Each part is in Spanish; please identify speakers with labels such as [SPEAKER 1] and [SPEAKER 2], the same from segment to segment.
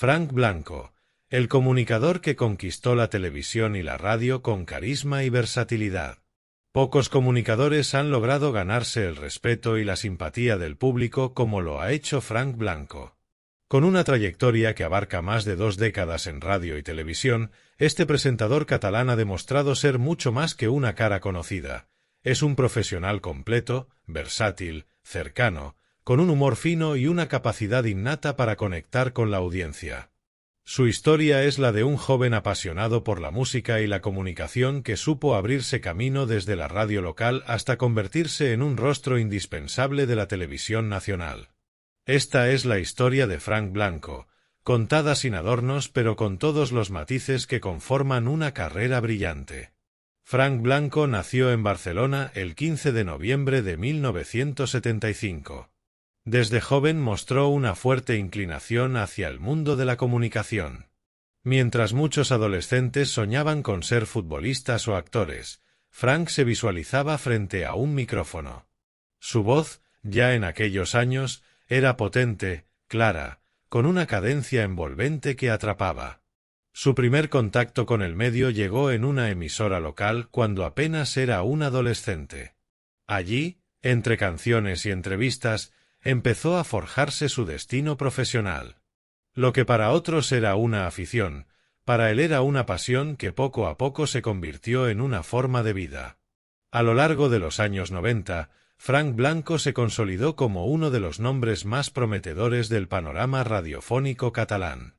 [SPEAKER 1] Frank Blanco, el comunicador que conquistó la televisión y la radio con carisma y versatilidad. Pocos comunicadores han logrado ganarse el respeto y la simpatía del público como lo ha hecho Frank Blanco. Con una trayectoria que abarca más de 2 décadas en radio y televisión, este presentador catalán ha demostrado ser mucho más que una cara conocida. Es un profesional completo, versátil, cercano, con un humor fino y una capacidad innata para conectar con la audiencia. Su historia es la de un joven apasionado por la música y la comunicación que supo abrirse camino desde la radio local hasta convertirse en un rostro indispensable de la televisión nacional. Esta es la historia de Frank Blanco, contada sin adornos pero con todos los matices que conforman una carrera brillante. Frank Blanco nació en Barcelona el 15 de noviembre de 1975. Desde joven mostró una fuerte inclinación hacia el mundo de la comunicación. Mientras muchos adolescentes soñaban con ser futbolistas o actores, Frank se visualizaba frente a un micrófono. Su voz, ya en aquellos años, era potente, clara, con una cadencia envolvente que atrapaba. Su primer contacto con el medio llegó en una emisora local cuando apenas era un adolescente. Allí, entre canciones y entrevistas, empezó a forjarse su destino profesional. Lo que para otros era una afición, para él era una pasión que poco a poco se convirtió en una forma de vida. A lo largo de los años 90, Frank Blanco se consolidó como uno de los nombres más prometedores del panorama radiofónico catalán.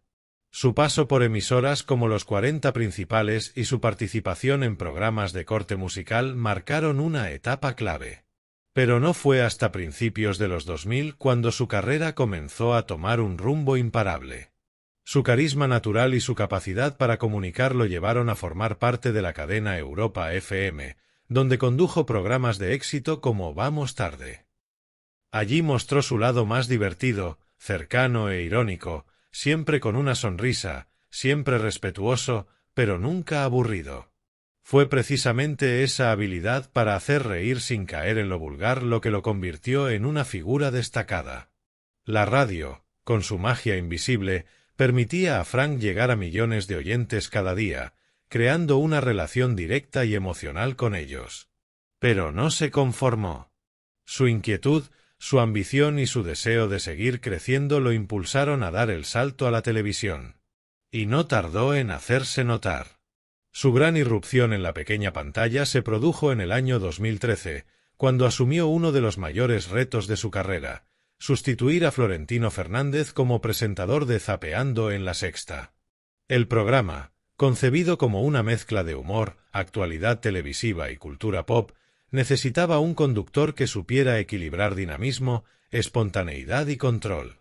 [SPEAKER 1] Su paso por emisoras como los 40 Principales y su participación en programas de corte musical marcaron una etapa clave. Pero no fue hasta principios de los 2000 cuando su carrera comenzó a tomar un rumbo imparable. Su carisma natural y su capacidad para comunicar lo llevaron a formar parte de la cadena Europa FM, donde condujo programas de éxito como Vamos Tarde. Allí mostró su lado más divertido, cercano e irónico, siempre con una sonrisa, siempre respetuoso, pero nunca aburrido. Fue precisamente esa habilidad para hacer reír sin caer en lo vulgar lo que lo convirtió en una figura destacada. La radio, con su magia invisible, permitía a Frank llegar a millones de oyentes cada día, creando una relación directa y emocional con ellos. Pero no se conformó. Su inquietud, su ambición y su deseo de seguir creciendo lo impulsaron a dar el salto a la televisión. Y no tardó en hacerse notar. Su gran irrupción en la pequeña pantalla se produjo en el año 2013, cuando asumió uno de los mayores retos de su carrera, sustituir a Florentino Fernández como presentador de Zapeando en La Sexta. El programa, concebido como una mezcla de humor, actualidad televisiva y cultura pop, necesitaba un conductor que supiera equilibrar dinamismo, espontaneidad y control.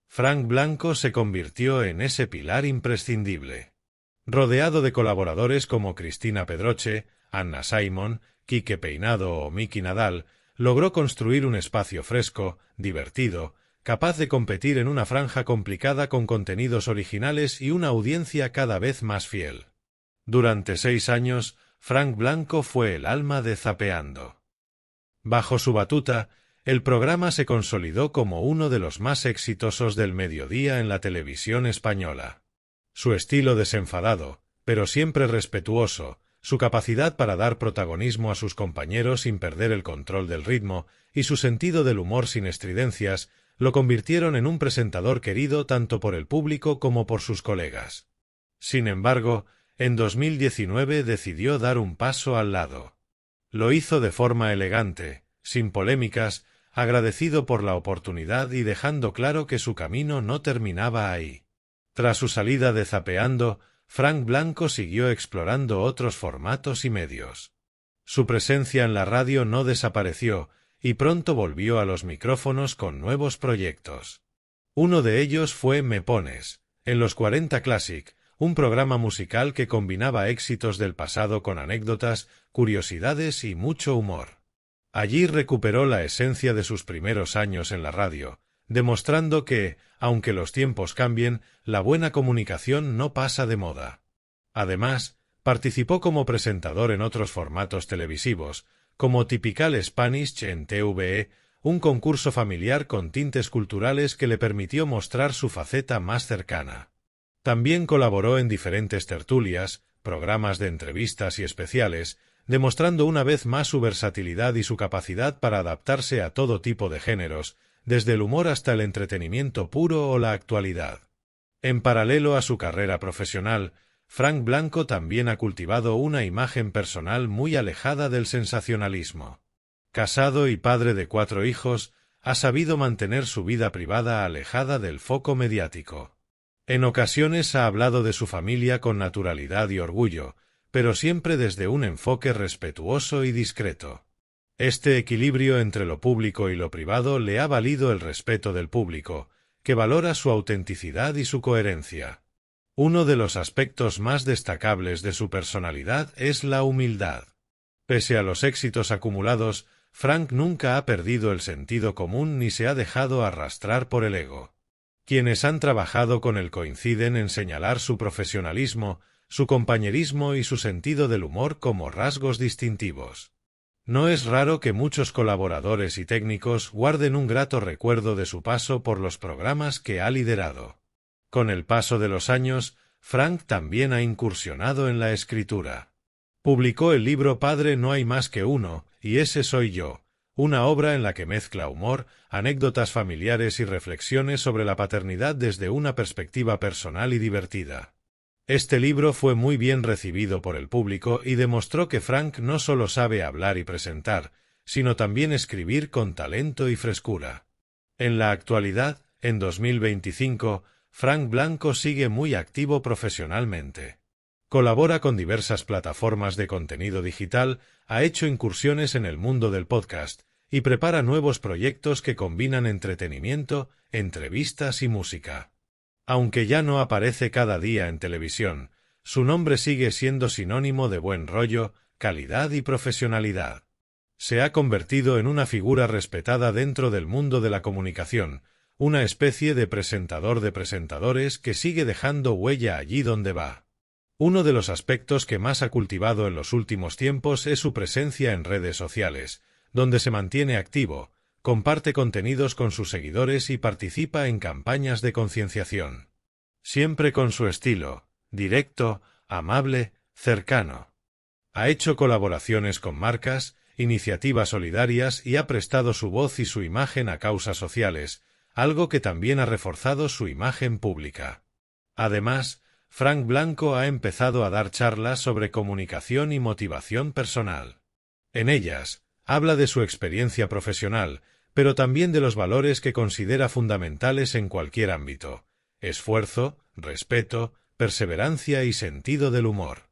[SPEAKER 1] Frank Blanco se convirtió en ese pilar imprescindible. Rodeado de colaboradores como Cristina Pedroche, Anna Simon, Quique Peinado o Miki Nadal, logró construir un espacio fresco, divertido, capaz de competir en una franja complicada con contenidos originales y una audiencia cada vez más fiel. Durante 6 años, Frank Blanco fue el alma de Zapeando. Bajo su batuta, el programa se consolidó como uno de los más exitosos del mediodía en la televisión española. Su estilo desenfadado, pero siempre respetuoso, su capacidad para dar protagonismo a sus compañeros sin perder el control del ritmo y su sentido del humor sin estridencias lo convirtieron en un presentador querido tanto por el público como por sus colegas. Sin embargo, en 2019 decidió dar un paso al lado. Lo hizo de forma elegante, sin polémicas, agradecido por la oportunidad y dejando claro que su camino no terminaba ahí. Tras su salida de Zapeando, Frank Blanco siguió explorando otros formatos y medios. Su presencia en la radio no desapareció y pronto volvió a los micrófonos con nuevos proyectos. Uno de ellos fue Me Pones, en los 40 Classic, un programa musical que combinaba éxitos del pasado con anécdotas, curiosidades y mucho humor. Allí recuperó la esencia de sus primeros años en la radio, demostrando que, aunque los tiempos cambien, la buena comunicación no pasa de moda. Además, participó como presentador en otros formatos televisivos, como Typical Spanish en TVE, un concurso familiar con tintes culturales que le permitió mostrar su faceta más cercana. También colaboró en diferentes tertulias, programas de entrevistas y especiales, demostrando una vez más su versatilidad y su capacidad para adaptarse a todo tipo de géneros, desde el humor hasta el entretenimiento puro o la actualidad. En paralelo a su carrera profesional, Frank Blanco también ha cultivado una imagen personal muy alejada del sensacionalismo. Casado y padre de 4 hijos, ha sabido mantener su vida privada alejada del foco mediático. En ocasiones ha hablado de su familia con naturalidad y orgullo, pero siempre desde un enfoque respetuoso y discreto. Este equilibrio entre lo público y lo privado le ha valido el respeto del público, que valora su autenticidad y su coherencia. Uno de los aspectos más destacables de su personalidad es la humildad. Pese a los éxitos acumulados, Frank nunca ha perdido el sentido común ni se ha dejado arrastrar por el ego. Quienes han trabajado con él coinciden en señalar su profesionalismo, su compañerismo y su sentido del humor como rasgos distintivos. No es raro que muchos colaboradores y técnicos guarden un grato recuerdo de su paso por los programas que ha liderado. Con el paso de los años, Frank también ha incursionado en la escritura. Publicó el libro Padre no hay más que uno, y ese soy yo, una obra en la que mezcla humor, anécdotas familiares y reflexiones sobre la paternidad desde una perspectiva personal y divertida. Este libro fue muy bien recibido por el público y demostró que Frank no solo sabe hablar y presentar, sino también escribir con talento y frescura. En la actualidad, en 2025, Frank Blanco sigue muy activo profesionalmente. Colabora con diversas plataformas de contenido digital, ha hecho incursiones en el mundo del podcast y prepara nuevos proyectos que combinan entretenimiento, entrevistas y música. Aunque ya no aparece cada día en televisión, su nombre sigue siendo sinónimo de buen rollo, calidad y profesionalidad. Se ha convertido en una figura respetada dentro del mundo de la comunicación, una especie de presentador de presentadores que sigue dejando huella allí donde va. Uno de los aspectos que más ha cultivado en los últimos tiempos es su presencia en redes sociales, donde se mantiene activo, comparte contenidos con sus seguidores y participa en campañas de concienciación. Siempre con su estilo, directo, amable, cercano. Ha hecho colaboraciones con marcas, iniciativas solidarias y ha prestado su voz y su imagen a causas sociales, algo que también ha reforzado su imagen pública. Además, Frank Blanco ha empezado a dar charlas sobre comunicación y motivación personal. En ellas, habla de su experiencia profesional, pero también de los valores que considera fundamentales en cualquier ámbito: esfuerzo, respeto, perseverancia y sentido del humor.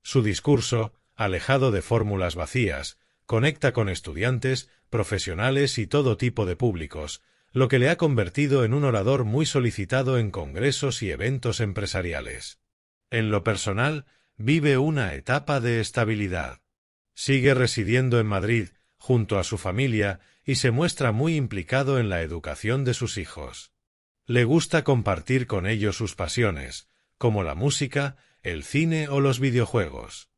[SPEAKER 1] Su discurso, alejado de fórmulas vacías, conecta con estudiantes, profesionales y todo tipo de públicos, lo que le ha convertido en un orador muy solicitado en congresos y eventos empresariales. En lo personal, vive una etapa de estabilidad. Sigue residiendo en Madrid, junto a su familia, y se muestra muy implicado en la educación de sus hijos. Le gusta compartir con ellos sus pasiones, como la música, el cine o los videojuegos.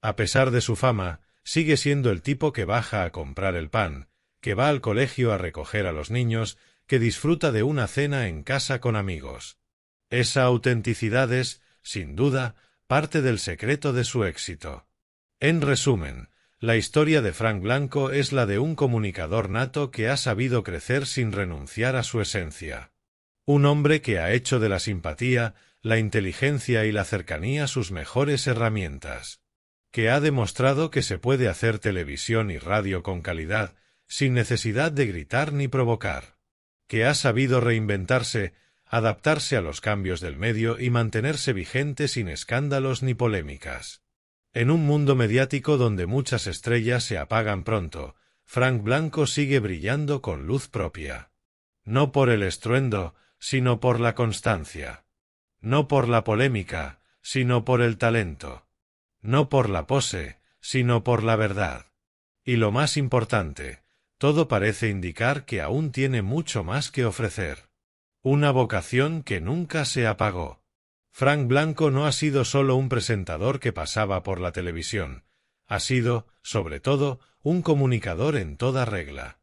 [SPEAKER 1] A pesar de su fama, sigue siendo el tipo que baja a comprar el pan, que va al colegio a recoger a los niños, que disfruta de una cena en casa con amigos. Esa autenticidad es, sin duda, parte del secreto de su éxito. En resumen, la historia de Frank Blanco es la de un comunicador nato que ha sabido crecer sin renunciar a su esencia. Un hombre que ha hecho de la simpatía, la inteligencia y la cercanía sus mejores herramientas. Que ha demostrado que se puede hacer televisión y radio con calidad, sin necesidad de gritar ni provocar. Que ha sabido reinventarse, adaptarse a los cambios del medio y mantenerse vigente sin escándalos ni polémicas. En un mundo mediático donde muchas estrellas se apagan pronto, Frank Blanco sigue brillando con luz propia. No por el estruendo, sino por la constancia. No por la polémica, sino por el talento. No por la pose, sino por la verdad. Y lo más importante, todo parece indicar que aún tiene mucho más que ofrecer. Una vocación que nunca se apagó. Frank Blanco no ha sido solo un presentador que pasaba por la televisión, ha sido, sobre todo, un comunicador en toda regla.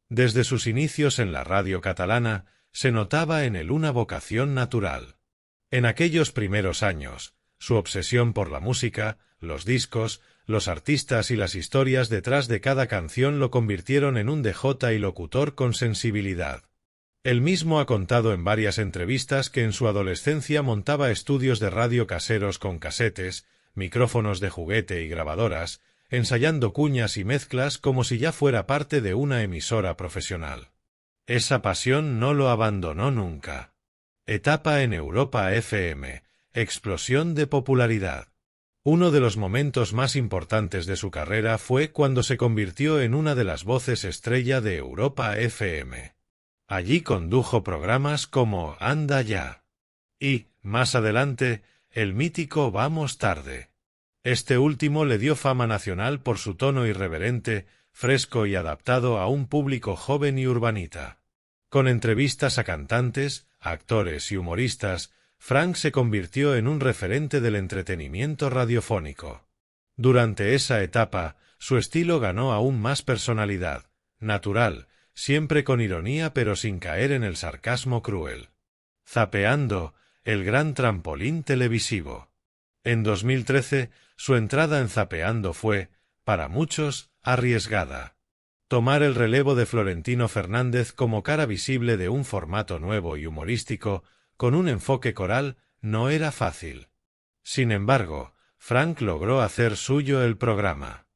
[SPEAKER 1] Desde sus inicios en la radio catalana, se notaba en él una vocación natural. En aquellos primeros años, su obsesión por la música, los discos, los artistas y las historias detrás de cada canción lo convirtieron en un DJ y locutor con sensibilidad. Él mismo ha contado en varias entrevistas que en su adolescencia montaba estudios de radio caseros con casetes, micrófonos de juguete y grabadoras, ensayando cuñas y mezclas como si ya fuera parte de una emisora profesional. Esa pasión no lo abandonó nunca. Etapa en Europa FM, explosión de popularidad. Uno de los momentos más importantes de su carrera fue cuando se convirtió en una de las voces estrella de Europa FM. Allí condujo programas como Anda Ya y, más adelante, el mítico Vamos Tarde. Este último le dio fama nacional por su tono irreverente, fresco y adaptado a un público joven y urbanita. Con entrevistas a cantantes, actores y humoristas, Frank se convirtió en un referente del entretenimiento radiofónico. Durante esa etapa, su estilo ganó aún más personalidad, natural, siempre con ironía pero sin caer en el sarcasmo cruel. Zapeando, el gran trampolín televisivo. En 2013, su entrada en Zapeando fue, para muchos, arriesgada. Tomar el relevo de Florentino Fernández como cara visible de un formato nuevo y humorístico, con un enfoque coral, no era fácil. Sin embargo, Frank logró hacer suyo el programa.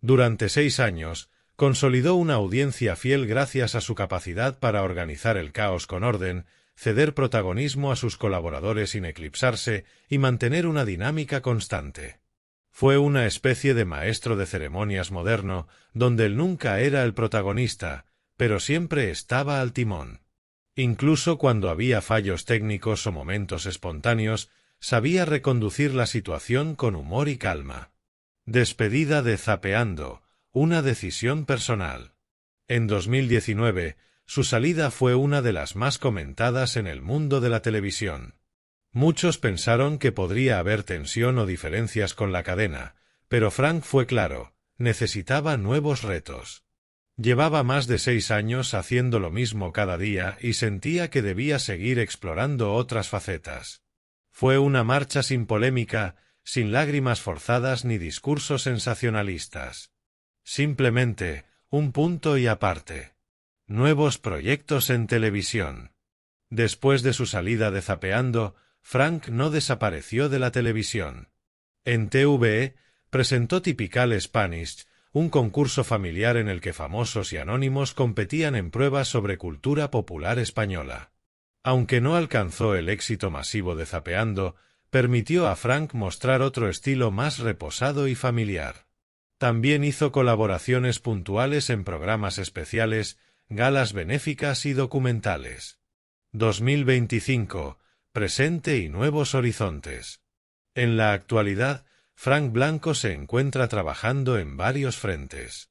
[SPEAKER 1] Durante 6 años, consolidó una audiencia fiel gracias a su capacidad para organizar el caos con orden, ceder protagonismo a sus colaboradores sin eclipsarse y mantener una dinámica constante. Fue una especie de maestro de ceremonias moderno, donde él nunca era el protagonista, pero siempre estaba al timón. Incluso cuando había fallos técnicos o momentos espontáneos, sabía reconducir la situación con humor y calma. Despedida de Zapeando, una decisión personal. En 2019, su salida fue una de las más comentadas en el mundo de la televisión. Muchos pensaron que podría haber tensión o diferencias con la cadena, pero Frank fue claro, necesitaba nuevos retos. Llevaba más de 6 años haciendo lo mismo cada día y sentía que debía seguir explorando otras facetas. Fue una marcha sin polémica, sin lágrimas forzadas ni discursos sensacionalistas. Simplemente, un punto y aparte. Nuevos proyectos en televisión. Después de su salida de Zapeando, Frank no desapareció de la televisión. En TVE, presentó Typical Spanish, un concurso familiar en el que famosos y anónimos competían en pruebas sobre cultura popular española. Aunque no alcanzó el éxito masivo de Zapeando, permitió a Frank mostrar otro estilo más reposado y familiar. También hizo colaboraciones puntuales en programas especiales, galas benéficas y documentales. 2025, presente y nuevos horizontes. En la actualidad, Frank Blanco se encuentra trabajando en varios frentes.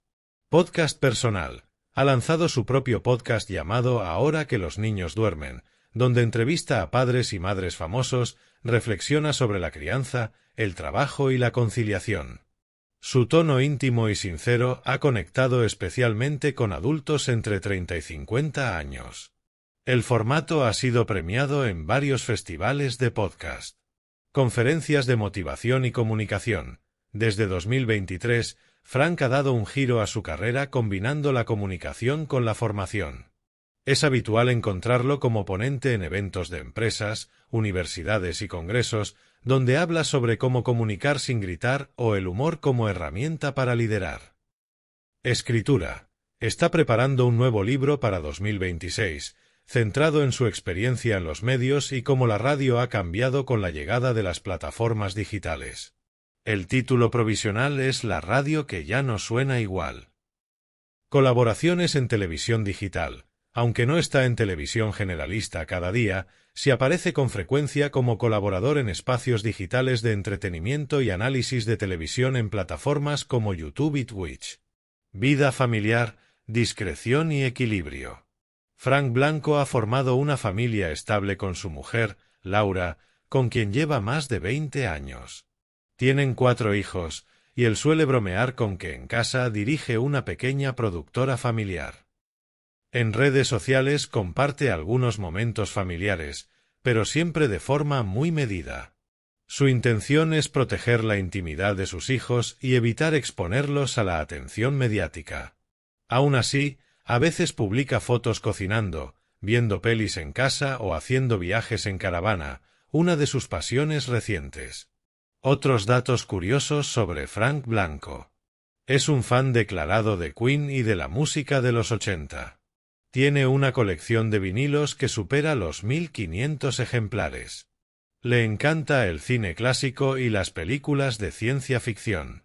[SPEAKER 1] Podcast personal. Ha lanzado su propio podcast llamado Ahora que los niños duermen, donde entrevista a padres y madres famosos, reflexiona sobre la crianza, el trabajo y la conciliación. Su tono íntimo y sincero ha conectado especialmente con adultos entre 30 y 50 años. El formato ha sido premiado en varios festivales de podcast. Conferencias de motivación y comunicación. Desde 2023, Frank ha dado un giro a su carrera combinando la comunicación con la formación. Es habitual encontrarlo como ponente en eventos de empresas, universidades y congresos, donde habla sobre cómo comunicar sin gritar o el humor como herramienta para liderar. Escritura. Está preparando un nuevo libro para 2026, centrado en su experiencia en los medios y cómo la radio ha cambiado con la llegada de las plataformas digitales. El título provisional es La radio que ya no suena igual. Colaboraciones en televisión digital. Aunque no está en televisión generalista cada día, se aparece con frecuencia como colaborador en espacios digitales de entretenimiento y análisis de televisión en plataformas como YouTube y Twitch. Vida familiar, discreción y equilibrio. Frank Blanco ha formado una familia estable con su mujer, Laura, con quien lleva más de 20 años. Tienen 4 hijos, y él suele bromear con que en casa dirige una pequeña productora familiar. En redes sociales comparte algunos momentos familiares, pero siempre de forma muy medida. Su intención es proteger la intimidad de sus hijos y evitar exponerlos a la atención mediática. Aún así, a veces publica fotos cocinando, viendo pelis en casa o haciendo viajes en caravana, una de sus pasiones recientes. Otros datos curiosos sobre Frank Blanco. Es un fan declarado de Queen y de la música de los 80. Tiene una colección de vinilos que supera los 1500 ejemplares. Le encanta el cine clásico y las películas de ciencia ficción.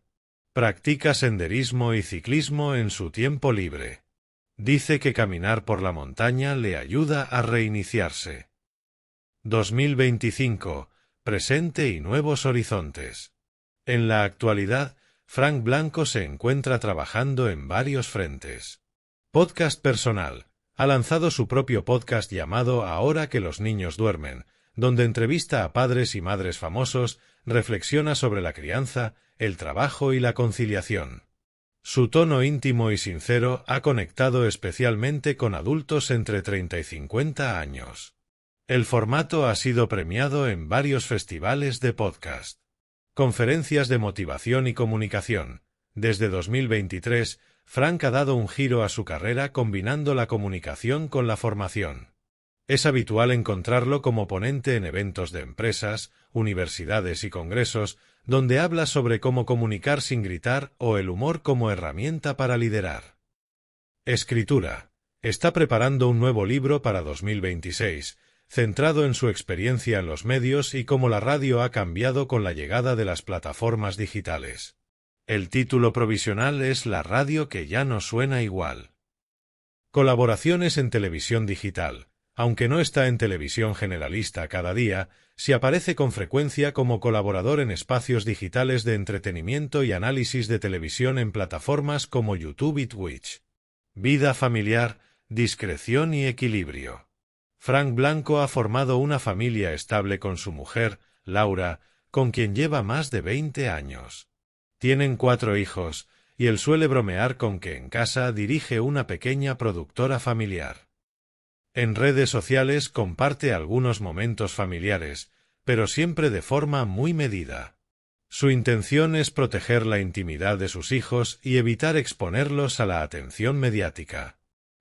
[SPEAKER 1] Practica senderismo y ciclismo en su tiempo libre. Dice que caminar por la montaña le ayuda a reiniciarse. 2025. Presente y nuevos horizontes. En la actualidad, Frank Blanco se encuentra trabajando en varios frentes. Podcast personal. Ha lanzado su propio podcast llamado Ahora que los niños duermen, donde entrevista a padres y madres famosos, reflexiona sobre la crianza, el trabajo y la conciliación. Su tono íntimo y sincero ha conectado especialmente con adultos entre 30 y 50 años. El formato ha sido premiado en varios festivales de podcast. Conferencias de motivación y comunicación. Desde 2023, Frank ha dado un giro a su carrera combinando la comunicación con la formación. Es habitual encontrarlo como ponente en eventos de empresas, universidades y congresos, donde habla sobre cómo comunicar sin gritar o el humor como herramienta para liderar. Escritura. Está preparando un nuevo libro para 2026, centrado en su experiencia en los medios y cómo la radio ha cambiado con la llegada de las plataformas digitales. El título provisional es La radio que ya no suena igual. Colaboraciones en televisión digital. Aunque no está en televisión generalista cada día, sí aparece con frecuencia como colaborador en espacios digitales de entretenimiento y análisis de televisión en plataformas como YouTube y Twitch. Vida familiar, discreción y equilibrio. Frank Blanco ha formado una familia estable con su mujer, Laura, con quien lleva más de 20 años. Tienen 4 hijos, y él suele bromear con que en casa dirige una pequeña productora familiar. En redes sociales comparte algunos momentos familiares, pero siempre de forma muy medida. Su intención es proteger la intimidad de sus hijos y evitar exponerlos a la atención mediática.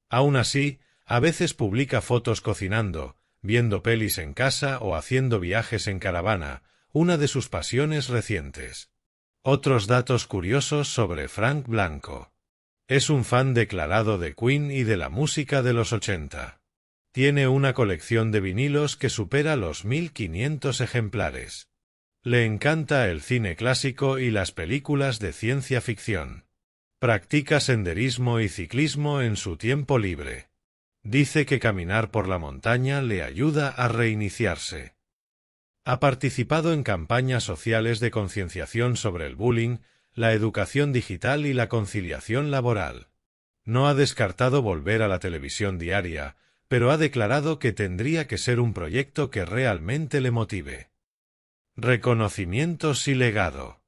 [SPEAKER 1] Aún así, a veces publica fotos cocinando, viendo pelis en casa o haciendo viajes en caravana, una de sus pasiones recientes. Otros datos curiosos sobre Frank Blanco. Es un fan declarado de Queen y de la música de los 80. Tiene una colección de vinilos que supera los 1500 ejemplares. Le encanta el cine clásico y las películas de ciencia ficción. Practica senderismo y ciclismo en su tiempo libre. Dice que caminar por la montaña le ayuda a reiniciarse. Ha participado en campañas sociales de concienciación sobre el bullying, la educación digital y la conciliación laboral. No ha descartado volver a la televisión diaria, pero ha declarado que tendría que ser un proyecto que realmente le motive. Reconocimientos y legado.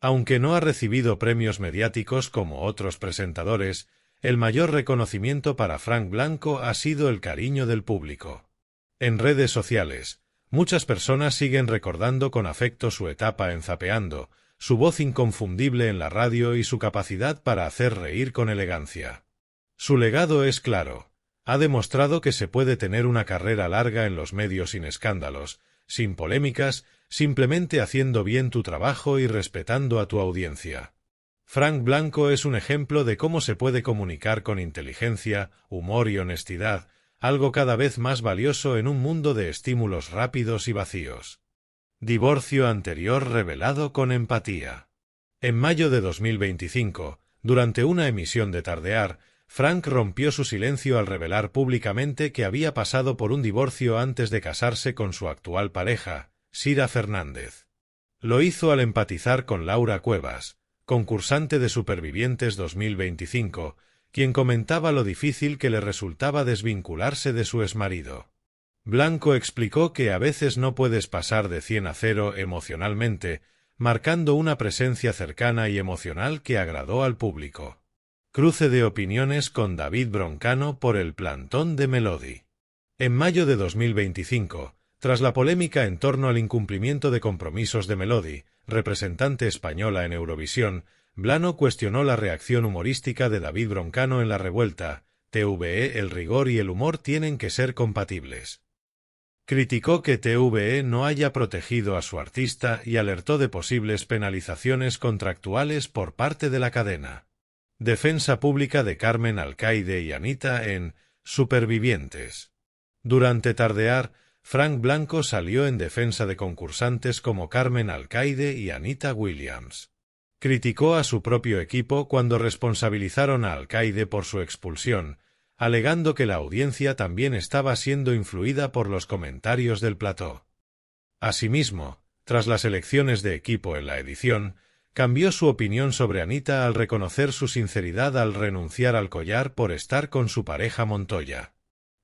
[SPEAKER 1] Aunque no ha recibido premios mediáticos como otros presentadores, el mayor reconocimiento para Frank Blanco ha sido el cariño del público. En redes sociales, muchas personas siguen recordando con afecto su etapa en Zapeando, su voz inconfundible en la radio y su capacidad para hacer reír con elegancia. Su legado es claro. Ha demostrado que se puede tener una carrera larga en los medios sin escándalos, sin polémicas, simplemente haciendo bien tu trabajo y respetando a tu audiencia. Frank Blanco es un ejemplo de cómo se puede comunicar con inteligencia, humor y honestidad, algo cada vez más valioso en un mundo de estímulos rápidos y vacíos. Divorcio anterior revelado con empatía. En mayo de 2025, durante una emisión de Tardear, Frank rompió su silencio al revelar públicamente que había pasado por un divorcio antes de casarse con su actual pareja, Sira Fernández. Lo hizo al empatizar con Laura Cuevas, concursante de Supervivientes 2025, quien comentaba lo difícil que le resultaba desvincularse de su exmarido. Blanco explicó que a veces no puedes pasar de 100 a 0 emocionalmente, marcando una presencia cercana y emocional que agradó al público. Cruce de opiniones con David Broncano por el plantón de Melody. En mayo de 2025, Tras la polémica en torno al incumplimiento de compromisos de Melody, representante española en Eurovisión, Blano cuestionó la reacción humorística de David Broncano en La Revuelta. TVE, el rigor y el humor tienen que ser compatibles. Criticó que TVE no haya protegido a su artista y alertó de posibles penalizaciones contractuales por parte de la cadena. Defensa pública de Carmen Alcaide y Anita en Supervivientes. Durante Tardear, Frank Blanco salió en defensa de concursantes como Carmen Alcaide y Anita Williams. Criticó a su propio equipo cuando responsabilizaron a Alcaide por su expulsión, alegando que la audiencia también estaba siendo influida por los comentarios del plató. Asimismo, tras las elecciones de equipo en la edición, cambió su opinión sobre Anita al reconocer su sinceridad al renunciar al collar por estar con su pareja Montoya.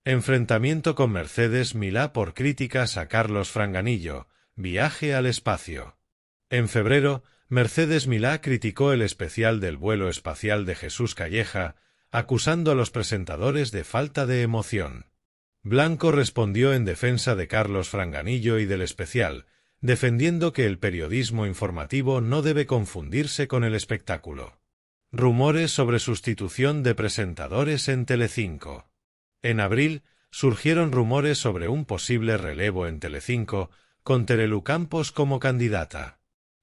[SPEAKER 1] Enfrentamiento con Mercedes Milá por críticas a Carlos Franganillo, Viaje al espacio. En febrero, Mercedes Milá criticó el especial del vuelo espacial de Jesús Calleja, acusando a los presentadores de falta de emoción. Blanco respondió en defensa de Carlos Franganillo y del especial, defendiendo que el periodismo informativo no debe confundirse con el espectáculo. Rumores sobre sustitución de presentadores en Telecinco. En abril, surgieron rumores sobre un posible relevo en Telecinco, con Terelu Campos como candidata.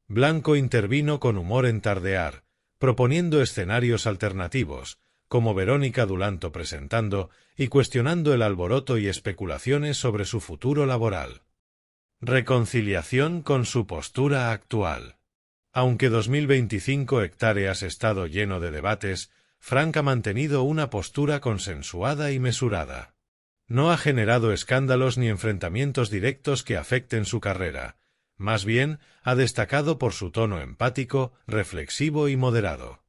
[SPEAKER 1] Blanco intervino con humor en Tardear, proponiendo escenarios alternativos, como Verónica Dulanto presentando y cuestionando el alboroto y especulaciones sobre su futuro laboral. Reconciliación con su postura actual. Aunque 2025 hectáreas ha estado lleno de debates, Frank ha mantenido una postura consensuada y mesurada. No ha generado escándalos ni enfrentamientos directos que afecten su carrera. Más bien, ha destacado por su tono empático, reflexivo y moderado.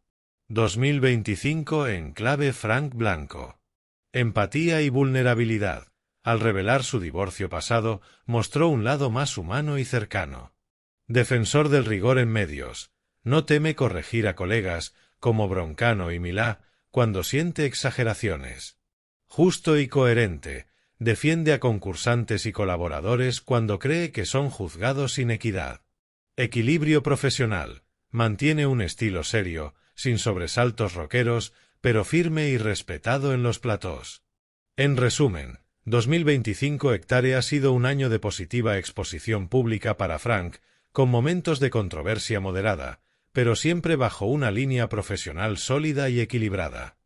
[SPEAKER 1] 2025 en clave Frank Blanco. Empatía y vulnerabilidad. Al revelar su divorcio pasado, mostró un lado más humano y cercano. Defensor del rigor en medios. No teme corregir a colegas, como Broncano y Milá, cuando siente exageraciones. Justo y coherente. Defiende a concursantes y colaboradores cuando cree que son juzgados sin equidad. Equilibrio profesional. Mantiene un estilo serio, sin sobresaltos rockeros, pero firme y respetado en los platós. En resumen, 2025 hectárea ha sido un año de positiva exposición pública para Frank, con momentos de controversia moderada, pero siempre bajo una línea profesional sólida y equilibrada.